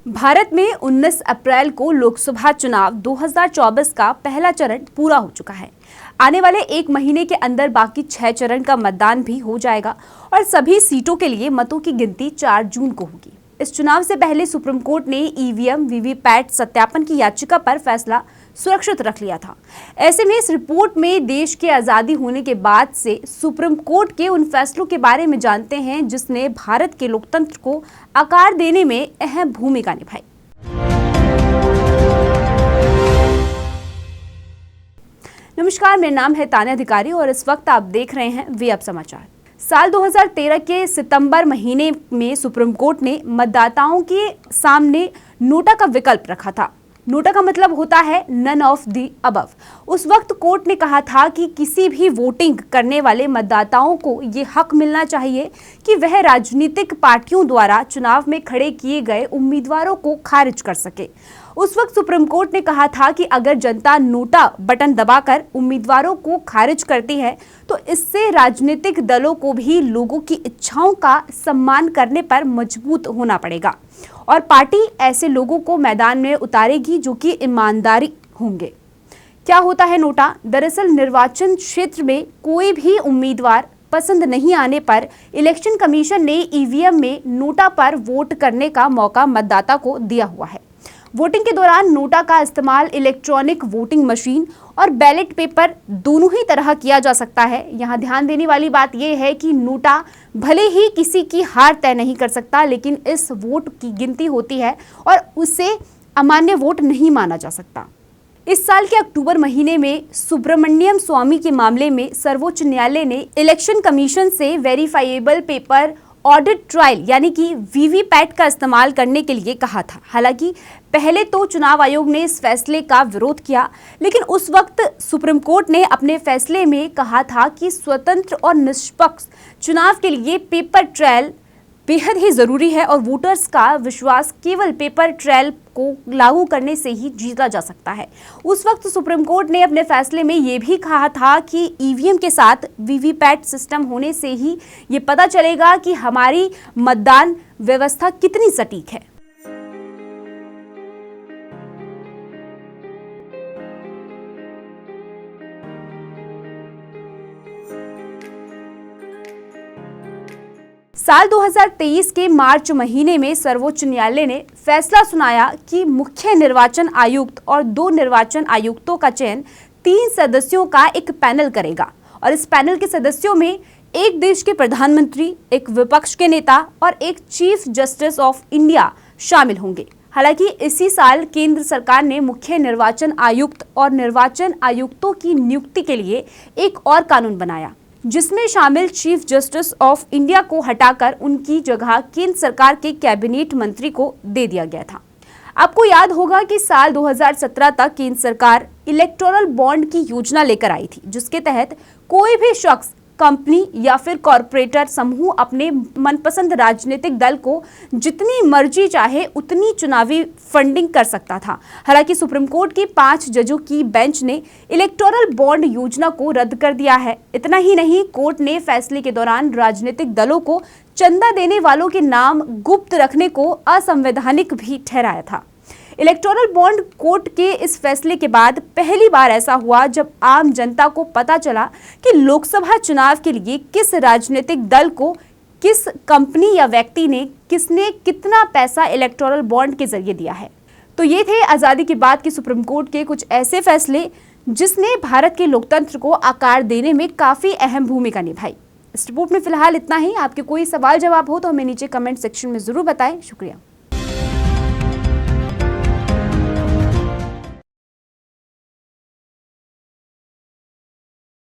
भारत में 19 अप्रैल को लोकसभा चुनाव 2024 का पहला चरण पूरा हो चुका है। आने वाले एक महीने के अंदर बाकी 6 चरण का मतदान भी हो जाएगा और सभी सीटों के लिए मतों की गिनती 4 जून को होगी। इस चुनाव से पहले सुप्रीम कोर्ट ने ईवीएम वीवीपैट सत्यापन की याचिका पर फैसला सुरक्षित रख लिया था। ऐसे में इस रिपोर्ट में देश के आज़ादी होने के बाद से सुप्रीम कोर्ट के उन फैसलों के बारे में जानते हैं जिसने भारत के लोकतंत्र को आकार देने में अहम भूमिका निभाई। नमस्कार, मेरा नाम है तान्या अधिकारी और इस वक्त आप देख रहे हैं वे अब समाचार। साल 2013 के सितंबर महीने में सुप्रीम कोर्ट ने मतदाताओं के सामने नोटा का विकल्प रखा था। नोटा का मतलब होता है नन ऑफ द अबव। उस वक्त कोर्ट ने कहा था कि किसी भी वोटिंग करने वाले मतदाताओं को ये हक मिलना चाहिए कि वह राजनीतिक पार्टियों द्वारा चुनाव में खड़े किए गए उम्मीदवारों को खारिज कर सके। उस वक्त सुप्रीम कोर्ट ने कहा था कि अगर जनता नोटा बटन दबाकर उम्मीदवारों को खारिज करती है तो इससे राजनीतिक दलों को भी लोगों की इच्छाओं का सम्मान करने पर मजबूत होना पड़ेगा और पार्टी ऐसे लोगों को मैदान में उतारेगी जो कि ईमानदारी होंगे। क्या होता है नोटा? दरअसल निर्वाचन क्षेत्र में कोई भी उम्मीदवार पसंद नहीं आने पर इलेक्शन कमीशन ने ईवीएम में नोटा पर वोट करने का मौका मतदाता को दिया हुआ है। वोटिंग के दौरान नोटा का इस्तेमाल इलेक्ट्रॉनिक वोटिंग मशीन और बैलेट पेपर दोनों ही तरह किया जा सकता है। यहाँ ध्यान देने वाली बात यह है कि नोटा भले ही किसी की हार तय नहीं कर सकता, लेकिन इस वोट की गिनती होती है और उसे अमान्य वोट नहीं माना जा सकता। इस साल के अक्टूबर महीने में सुब्रमण्यम स्वामी के मामले में सर्वोच्च न्यायालय ने इलेक्शन कमीशन से वेरीफाइएबल पेपर ऑडिट ट्रायल यानी कि वीवीपैट का इस्तेमाल करने के लिए कहा था। हालांकि पहले तो चुनाव आयोग ने इस फैसले का विरोध किया, लेकिन उस वक्त सुप्रीम कोर्ट ने अपने फैसले में कहा था कि स्वतंत्र और निष्पक्ष चुनाव के लिए पेपर ट्रायल बेहद ही जरूरी है और वोटर्स का विश्वास केवल पेपर ट्रायल को लागू करने से ही जीता जा सकता है। उस वक्त सुप्रीम कोर्ट ने अपने फैसले में ये भी कहा था कि ईवीएम के साथ वीवीपैट सिस्टम होने से ही ये पता चलेगा कि हमारी मतदान व्यवस्था कितनी सटीक है। साल 2023 के मार्च महीने में सर्वोच्च न्यायालय ने फैसला सुनाया कि मुख्य निर्वाचन आयुक्त और 2 निर्वाचन आयुक्तों का चयन 3 सदस्यों का एक पैनल करेगा और इस पैनल के सदस्यों में एक देश के प्रधानमंत्री, एक विपक्ष के नेता और एक चीफ जस्टिस ऑफ इंडिया शामिल होंगे। हालांकि इसी साल केंद्र सरकार ने मुख्य निर्वाचन आयुक्त और निर्वाचन आयुक्तों की नियुक्ति के लिए एक और कानून बनाया जिसमें शामिल चीफ जस्टिस ऑफ इंडिया को हटाकर उनकी जगह केंद्र सरकार के कैबिनेट मंत्री को दे दिया गया था। आपको याद होगा कि साल 2017 तक केंद्र सरकार इलेक्टोरल बॉन्ड की योजना लेकर आई थी, जिसके तहत कोई भी शख्स, कंपनी या फिर कॉरपोरेटर समूह अपने मनपसंद राजनीतिक दल को जितनी मर्जी चाहे उतनी चुनावी फंडिंग कर सकता था। हालांकि सुप्रीम कोर्ट की 5 जजों की बेंच ने इलेक्टोरल बॉन्ड योजना को रद्द कर दिया है। इतना ही नहीं, कोर्ट ने फैसले के दौरान राजनीतिक दलों को चंदा देने वालों के नाम गुप्त रखने को असंवैधानिक भी ठहराया था। इलेक्टोरल बॉन्ड कोर्ट के इस फैसले के बाद पहली बार ऐसा हुआ जब आम जनता को पता चला कि लोकसभा चुनाव के लिए किस राजनीतिक दल को, किस कंपनी या व्यक्ति ने किसने कितना पैसा इलेक्टोरल बॉन्ड के जरिए दिया है। तो ये थे आज़ादी के बाद के सुप्रीम कोर्ट के कुछ ऐसे फैसले जिसने भारत के लोकतंत्र को आकार देने में काफ़ी अहम भूमिका निभाई। इस रिपोर्ट में फिलहाल इतना ही। आपके कोई सवाल जवाब हो तो हमें नीचे कमेंट सेक्शन में ज़रूर बताएं। शुक्रिया।